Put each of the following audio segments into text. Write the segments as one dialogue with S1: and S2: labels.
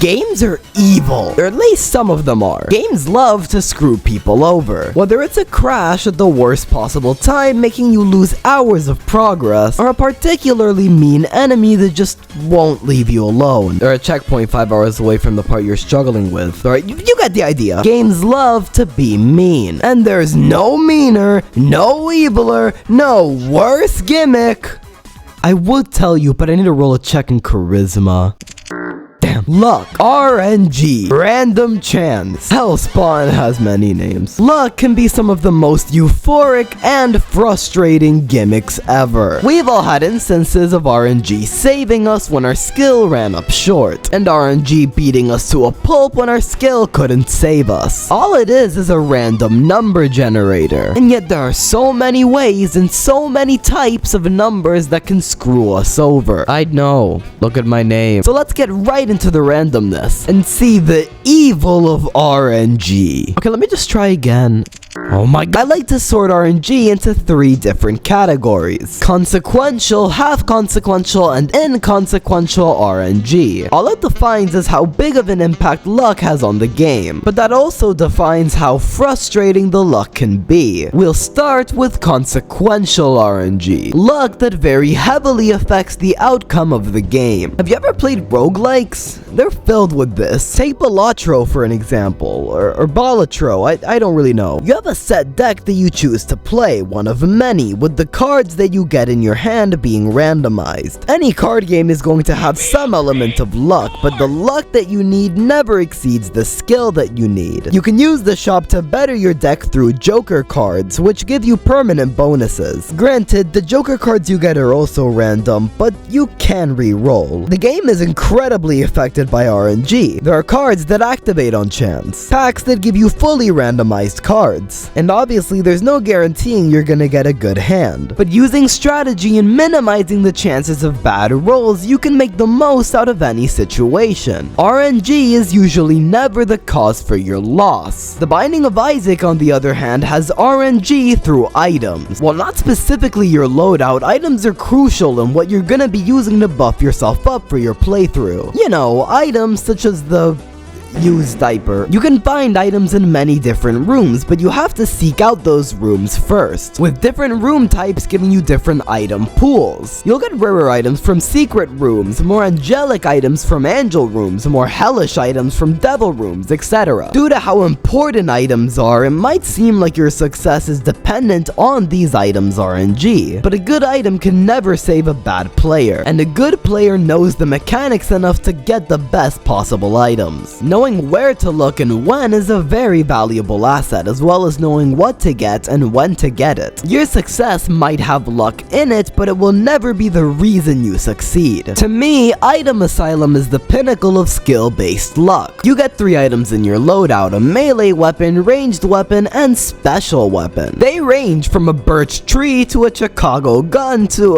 S1: Games are evil, or at least some of them are. Games love to screw people over. Whether it's a crash at the worst possible time, making you lose hours of progress, or a particularly mean enemy that just won't leave you alone, or a checkpoint 5 hours away from the part you're struggling with. Alright, you get the idea. Games love to be mean, and there's no meaner, no eviler, no worse gimmick. I would tell you, but I need to roll a check in charisma. Damn. Luck, RNG, random chance. Hell, Spawn has many names. Luck can be some of the most euphoric and frustrating gimmicks ever. We've all had instances of RNG saving us when our skill ran up short, and RNG beating us to a pulp when our skill couldn't save us. All it is a random number generator, and yet there are so many ways and so many types of numbers that can screw us over. I know, look at my name. So let's get right into the randomness and see the evil of RNG. Okay, let me just try again. Oh my god. I like to sort RNG into 3 different categories: consequential, half consequential, and inconsequential RNG. All it defines is how big of an impact luck has on the game, but that also defines how frustrating the luck can be. We'll start with consequential RNG, luck that very heavily affects the outcome of the game. Have you ever played roguelikes? They're filled with this. Take Balatro for an example, or Balatro, I don't really know. You have a set deck that you choose to play, one of many, with the cards that you get in your hand being randomized. Any card game is going to have some element of luck, but the luck that you need never exceeds the skill that you need. You can use the shop to better your deck through Joker cards, which give you permanent bonuses. Granted, the Joker cards you get are also random, but you can re-roll. The game is incredibly affected by RNG. There are cards that activate on chance, packs that give you fully randomized cards, and obviously there's no guaranteeing you're gonna get a good hand. But using strategy and minimizing the chances of bad rolls, you can make the most out of any situation. RNG is usually never the cause for your loss. The Binding of Isaac, on the other hand, has RNG through items. While not specifically your loadout, items are crucial in what you're gonna be using to buff yourself up for your playthrough. You know, items such as the used diaper. You can find items in many different rooms, but you have to seek out those rooms first, with different room types giving you different item pools. You'll get rarer items from secret rooms, more angelic items from angel rooms, more hellish items from devil rooms, etc. Due to how important items are, it might seem like your success is dependent on these items' RNG, but a good item can never save a bad player, and a good player knows the mechanics enough to get the best possible items. Knowing where to look and when is a very valuable asset, as well as knowing what to get and when to get it. Your success might have luck in it, but it will never be the reason you succeed. To me, Item Asylum is the pinnacle of skill-based luck. You get 3 items in your loadout: a melee weapon, ranged weapon, and special weapon. They range from a birch tree to a Chicago gun to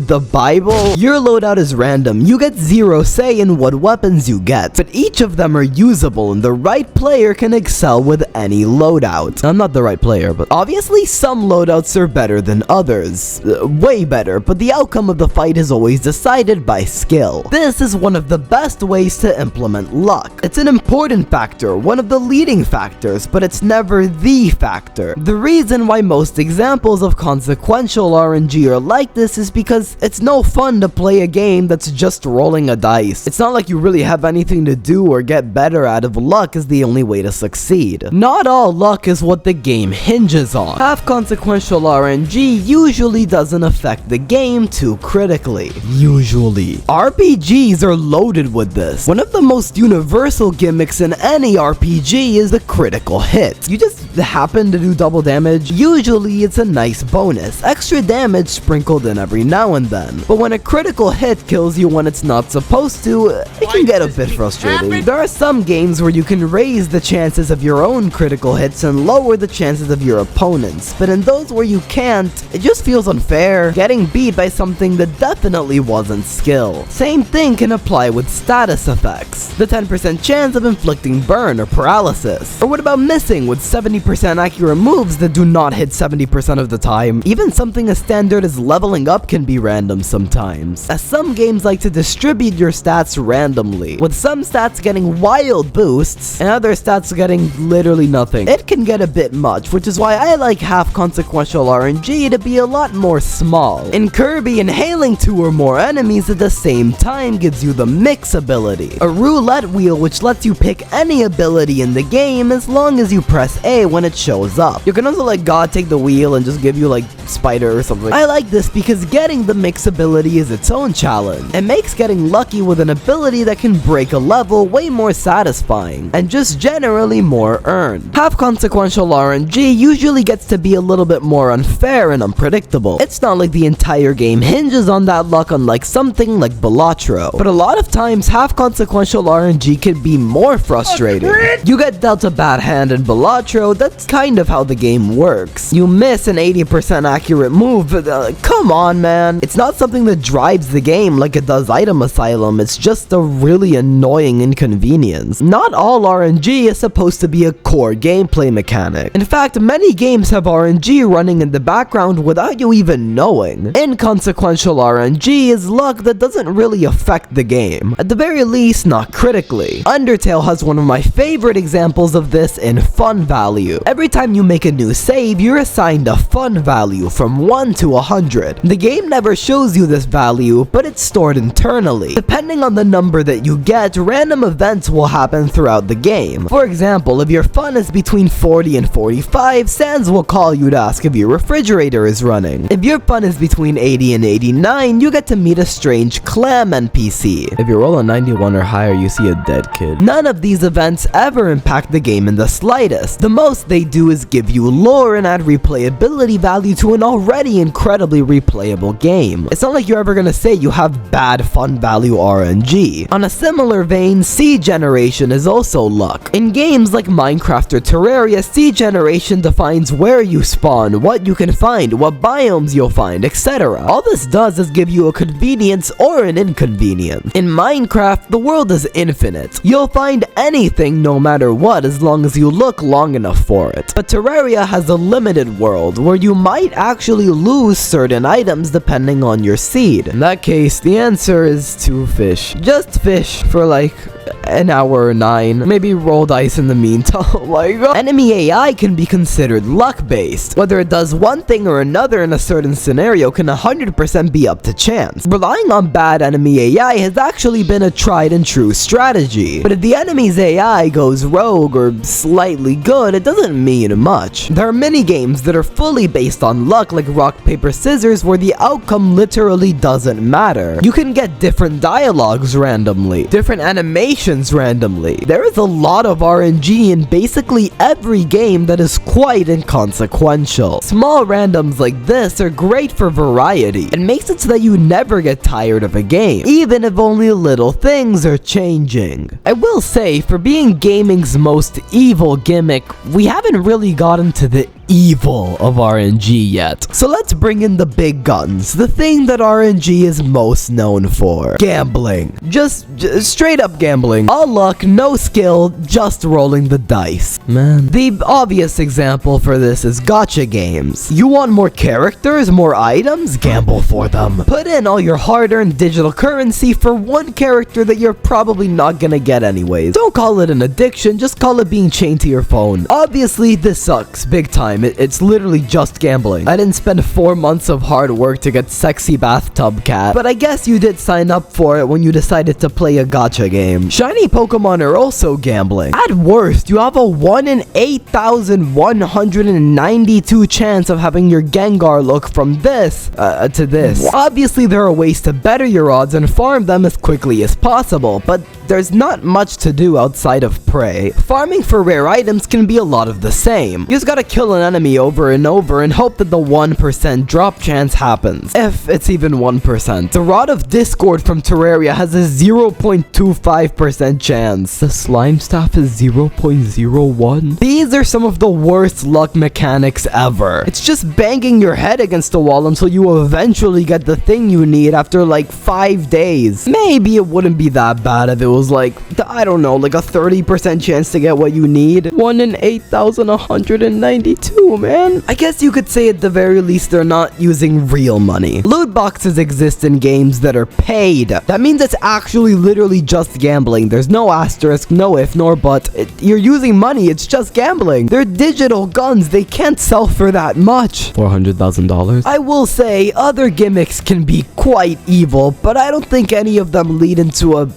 S1: the Bible. Your loadout is random. You get 0 say in what weapons you get, but each of them are usable, and the right player can excel with any loadout. I'm not the right player, but obviously some loadouts are better than others. Way better, but the outcome of the fight is always decided by skill. This is one of the best ways to implement luck. It's an important factor, one of the leading factors, but it's never the factor. The reason why most examples of consequential RNG are like this is because it's no fun to play a game that's just rolling a dice. It's not like you really have anything to do or get better out of luck is the only way to succeed. Not all luck is what the game hinges on. Half consequential RNG usually doesn't affect the game too critically. Usually. RPGs are loaded with this. One of the most universal gimmicks in any RPG is the critical hit. You just happen to do double damage. Usually it's a nice bonus, extra damage sprinkled in every now and then. But when a critical hit kills you when it's not supposed to, it can get a bit frustrating. There are some games where you can raise the chances of your own critical hits and lower the chances of your opponents, but in those where you can't, it just feels unfair, getting beat by something that definitely wasn't skill. Same thing can apply with status effects. The 10% chance of inflicting burn or paralysis. Or what about missing with 70% accurate moves that do not hit 70% of the time? Even something as standard as leveling up can be random sometimes, as some games like to distribute your stats randomly, with some stats getting wild boosts and other stats getting literally nothing. It can get a bit much, which is why I like half consequential RNG to be a lot more small. In Kirby, inhaling 2 or more enemies at the same time gives you the mix ability, a roulette wheel which lets you pick any ability in the game as long as you press A when it shows up. You can also let God take the wheel and just give you like Spider or something. I like this because getting the mix ability is its own challenge. It makes getting lucky with an ability that can break a level way more satisfying, and just generally more earned. Half consequential RNG usually gets to be a little bit more unfair and unpredictable. It's not like the entire game hinges on that luck, unlike something like Balatro, but a lot of times half consequential RNG can be more frustrating. You get dealt a bad hand in Balatro, that's kind of how the game works. You miss an 80% accurate move, but come on man, it's not something that drives the game like it does Item Asylum, it's just a really annoying inconvenience. Not all RNG is supposed to be a core gameplay mechanic. In fact, many games have RNG running in the background without you even knowing. Inconsequential RNG is luck that doesn't really affect the game, at the very least not critically. Undertale has one of my favorite examples of this in fun value. Every time you make a new save, you're assigned a fun value from 1 to 100. The game never shows you this value, but it's stored internally. Depending on the number that you get, random events will happen throughout the game. For example, if your fun is between 40 and 45, Sans will call you to ask if your refrigerator is running. If your fun is between 80 and 89, you get to meet a strange clam NPC. If you roll a 91 or higher, you see a dead kid. None of these events ever impact the game in the slightest. The most they do is give you lore and add replayability value to an already incredibly replayable game. It's not like you're ever gonna say you have bad fun value RNG. On a similar vein, seed generation is also luck. In games like Minecraft or Terraria, seed generation defines where you spawn, what you can find, what biomes you'll find, etc. All this does is give you a convenience or an inconvenience. In Minecraft, the world is infinite. You'll find anything no matter what as long as you look long enough for it. But Terraria has a limited world where you might actually lose certain items depending on your seed. In that case, the answer is to fish. Just fish for like an hour or 9. Maybe roll dice in the meantime. Oh my god. Enemy AI can be considered luck-based. Whether it does one thing or another in a certain scenario can 100% be up to chance. Relying on bad enemy AI has actually been a tried and true strategy. But if the enemy's AI goes rogue or slightly good, it doesn't mean much. There are many games that are fully based on luck, like rock, paper, scissors, where the outcome literally doesn't matter. You can get different dialogues randomly, different animations randomly. There is a lot of RNG in basically every game that is quite inconsequential. Small randoms like this are great for variety. It makes it so that you never get tired of a game, even if only little things are changing. I will say, for being gaming's most evil gimmick, we haven't really gotten to the evil of RNG yet. So let's bring in the big guns, the thing that RNG is most known for. Gambling. Just straight up gambling. All luck, no skill, just rolling the dice. Man. The obvious example for this is gacha games. You want more characters, more items? Gamble for them. Put in all your hard-earned digital currency for one character that you're probably not gonna get anyways. Don't call it an addiction, just call it being chained to your phone. Obviously, this sucks big time. It's literally just gambling. I didn't spend 4 months of hard work to get sexy bathtub cat, but I guess you did sign up for it when you decided to play a gacha game. Shiny Pokemon are also gambling. At worst, you have a 1 in 8,192 chance of having your Gengar look from this to this. Obviously, there are ways to better your odds and farm them as quickly as possible, but there's not much to do outside of prey. Farming for rare items can be a lot of the same. You just gotta kill an enemy over and over and hope that the 1% drop chance happens, if it's even 1%. The Rod of Discord from Terraria has a 0.25% chance. The Slime Staff is 0.01. These are some of the worst luck mechanics ever. It's just banging your head against the wall until you eventually get the thing you need after like 5 days. Maybe it wouldn't be that bad if it was like, I don't know, like a 30% chance to get what you need. 1 in 8,192, man. I guess you could say at the very least they're not using real money. Loot boxes exist in games that are paid. That means it's actually literally just gambling. There's no asterisk, no if nor but. You're using money, it's just gambling. They're digital guns, they can't sell for that much. $400,000. I will say other gimmicks can be quite evil, but I don't think any of them lead into an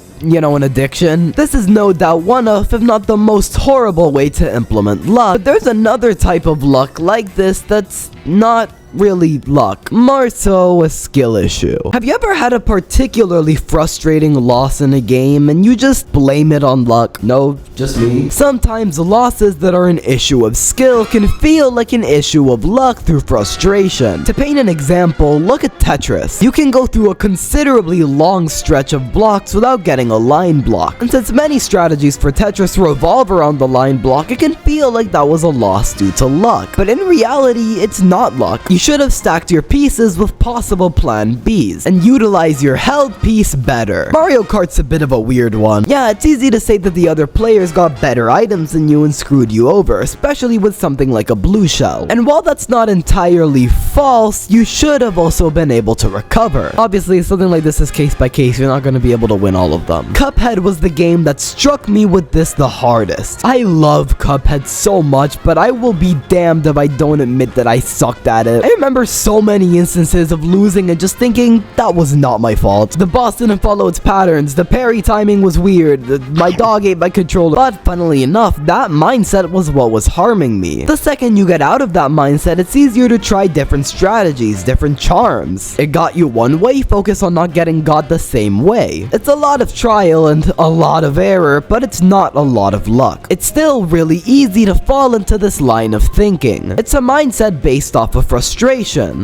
S1: addiction. This is no doubt one of, if not the most horrible way to implement luck. But there's another type of luck like this that's not really luck, more so a skill issue. Have you ever had a particularly frustrating loss in a game and you just blame it on luck? No, just me. Sometimes losses that are an issue of skill can feel like an issue of luck through frustration. To paint an example, look at Tetris. You can go through a considerably long stretch of blocks without getting a line block. And since many strategies for Tetris revolve around the line block, it can feel like that was a loss due to luck. But in reality, it's not luck. You should have stacked your pieces with possible plan Bs and utilize your held piece better. Mario Kart's a bit of a weird one. Yeah, it's easy to say that the other players got better items than you and screwed you over, especially with something like a blue shell. And while that's not entirely false, you should have also been able to recover. Obviously, something like this is case by case. You're not going to be able to win all of them. Cuphead was the game that struck me with this the hardest. I love Cuphead so much, but I will be damned if I don't admit that I sucked at it. I remember so many instances of losing and just thinking that was not my fault. The boss didn't follow its patterns, the parry timing was weird, my dog ate my controller. But funnily enough, that mindset was what was harming me. The second you get out of that mindset, it's easier to try different strategies, different charms. It got you one way, focus on not getting got the same way. It's a lot of trial and a lot of error, but it's not a lot of luck. It's still really easy to fall into this line of thinking. It's a mindset based off of frustration.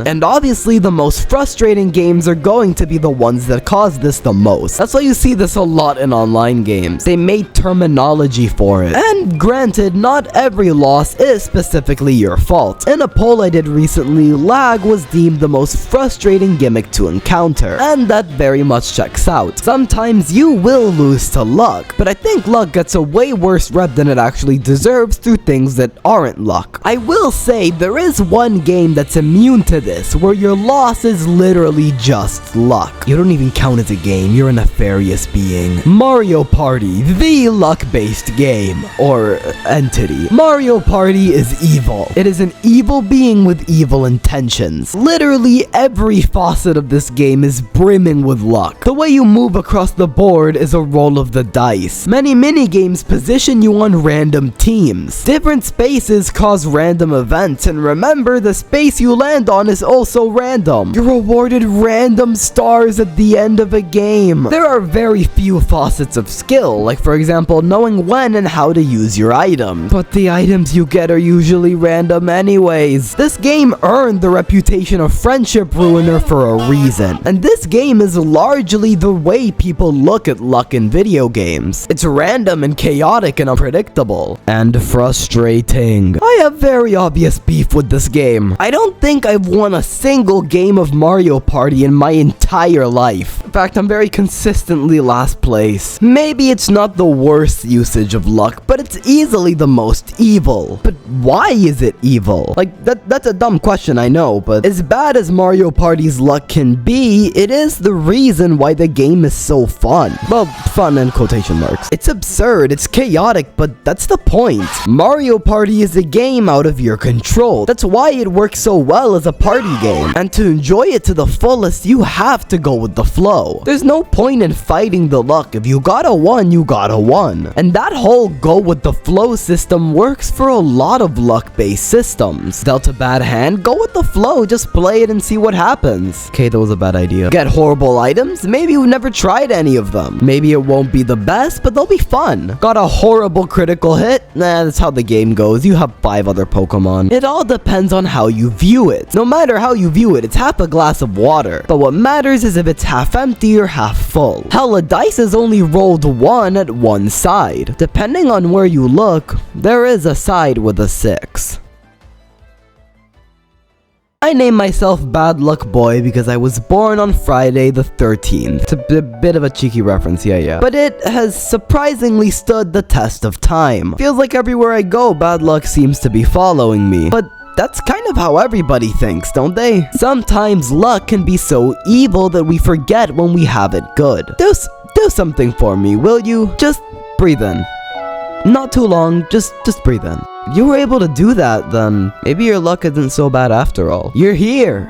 S1: And obviously the most frustrating games are going to be the ones that cause this the most. That's why you see this a lot in online games. They made terminology for it. And granted, not every loss is specifically your fault. In a poll I did recently, lag was deemed the most frustrating gimmick to encounter. And that very much checks out. Sometimes you will lose to luck, but I think luck gets a way worse rep than it actually deserves through things that aren't luck. I will say there is one game that's immune to this, where your loss is literally just luck. You don't even count as a game, you're a nefarious being. Mario Party, the luck-based game, or entity. Mario Party is evil. It is an evil being with evil intentions. Literally every facet of this game is brimming with luck. The way you move across the board is a roll of the dice. Many mini-games position you on random teams. Different spaces cause random events, and remember, the space you land on is also random. You're awarded random stars at the end of a game. There are very few facets of skill, like for example, knowing when and how to use your item. But the items you get are usually random anyways. This game earned the reputation of friendship ruiner for a reason. And this game is largely the way people look at luck in video games. It's random and chaotic and unpredictable. And frustrating. I have very obvious beef with this game. I don't think I've won a single game of Mario Party in my entire life. In fact, I'm very consistently last place. Maybe it's not the worst usage of luck, but it's easily the most evil. But why is it evil? Like, that's a dumb question, I know, but as bad as Mario Party's luck can be, it is the reason why the game is so fun. Well, fun in quotation marks. It's absurd, it's chaotic, but that's the point. Mario Party is a game out of your control. That's why it works so well as a party game. And to enjoy it to the fullest, you have to go with the flow. There's no point in fighting the luck. If you got a 1, you got a 1. And that whole go with the flow system works for a lot of luck-based systems. Dealt a bad hand, go with the flow, just play it and see what happens. Okay, that was a bad idea. Get horrible items? Maybe you've never tried any of them. Maybe it won't be the best, but they'll be fun. Got a horrible critical hit? Nah, that's how the game goes. You have 5 other Pokemon. It all depends on how you view it. No matter how you view it, it's half a glass of water. But what matters is if it's half empty or half full. Hell, a dice is only rolled 1 at one side. Depending on where you look, there is a side with a 6. I named myself BadLuckBoi because I was born on Friday the 13th. It's a bit of a cheeky reference, yeah. But it has surprisingly stood the test of time. Feels like everywhere I go, bad luck seems to be following me. But that's kind of how everybody thinks, don't they? Sometimes luck can be so evil that we forget when we have it good. Do something for me, will you? Just breathe in. Not too long, just breathe in. You were able to do that, then maybe your luck isn't so bad after all. You're here.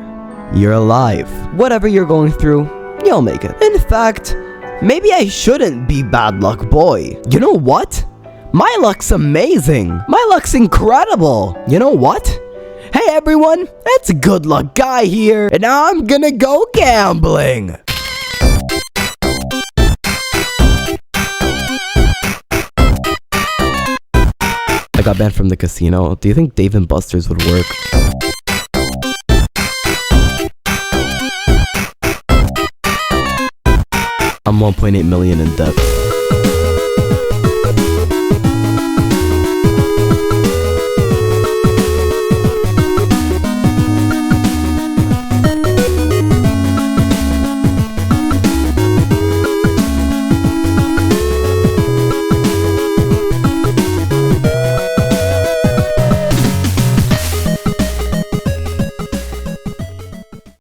S1: You're alive. Whatever you're going through, you'll make it. In fact, maybe I shouldn't be BadLuckBoi. You know what? My luck's amazing. My luck's incredible. You know what? Hey everyone, it's Good Luck Guy here, and I'm gonna go gambling. I got banned from the casino. Do you think Dave & Buster's would work? I'm 1.8 million in debt.